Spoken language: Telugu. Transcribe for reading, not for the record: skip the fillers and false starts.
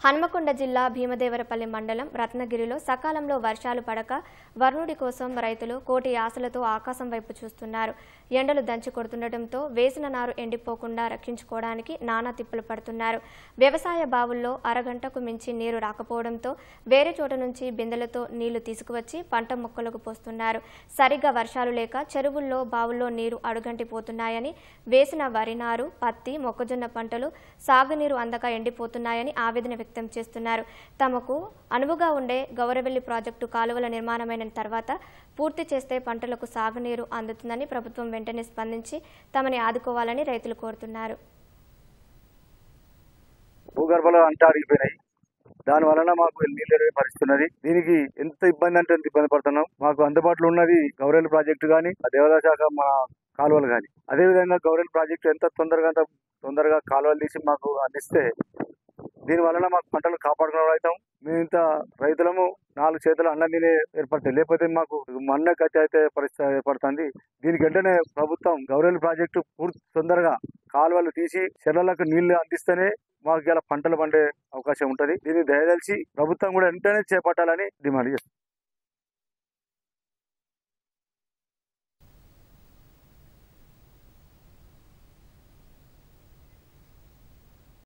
హన్మకొండ జిల్లా భీమదేవరపల్లి మండలం రత్నగిరిలో సకాలంలో వర్షాలు పడక వరుణుడి కోసం రైతులు కోటి ఆశలతో ఆకాశం వైపు చూస్తున్నారు. ఎండలు దంచి కొడుతుండటంతో వేసిన నారు ఎండిపోకుండా రక్షించుకోవడానికి నానా తిప్పలు పడుతున్నారు. వ్యవసాయ బావుల్లో అరగంటకు మించి నీరు రాకపోవడంతో వేరే చోట నుంచి బిందెలతో నీళ్లు తీసుకువచ్చి పంట మొక్కలకు పోస్తున్నారు. సరిగ్గా వర్షాలు లేక చెరువుల్లో బావుల్లో నీరు అడుగంటిపోతున్నాయని, వేసిన వరి నారు, పత్తి, మొక్కజొన్న పంటలు సాగునీరు అందక ఎండిపోతున్నాయని ఆవేదన వ్యక్తం చేస్తున్నారు. తమకు అనువుగా ఉండే గౌరవెల్లి ప్రాజెక్టు కాలువల నిర్మాణమైన తర్వాత పూర్తి చేస్తే పంటలకు సాగునీరు అందుతుందని ప్రభుత్వం వెంటనే స్పందించి తమని ఆదుకోవాలని రైతులు కోరుతున్నారు. భూగర్భంలో అంతా అరిగిపోయినాయి. దాని వలన మాకు నీళ్ళు పరిస్థితున్నది. దీనికి ఎంత ఇబ్బంది అంటే ఎంత ఇబ్బంది పడుతున్నాం. మాకు అందుబాటులో ఉన్నది గౌరవెల్లి ప్రాజెక్టు గానీ, దేవాదాయ శాఖ మా కాలువలు గానీ. అదేవిధంగా గౌరవెల్లి ప్రాజెక్టు ఎంత తొందరగా కాలువలు తీసి మాకు అందిస్తే దీని వలన మాకు పంటలు కాపాడుకునే అవుతాం. మేము ఇంత రైతులము 4 చేతులు అన్నం తినే ఏర్పడతాయి. లేకపోతే మాకు మన్న గతి అయితే పరిస్థితి ఏర్పడుతుంది. దీనికి వెంటనే ప్రభుత్వం గౌరవెల్లి ప్రాజెక్టు పూర్తి తొందరగా కాలువలు తీసి చెర్లలకు నీళ్లు అందిస్తేనే మాకు ఇలా పంటలు పండే అవకాశం ఉంటుంది. దీన్ని దయదలిచి ప్రభుత్వం కూడా వెంటనే చేపట్టాలని డిమాండ్ చేస్తాం.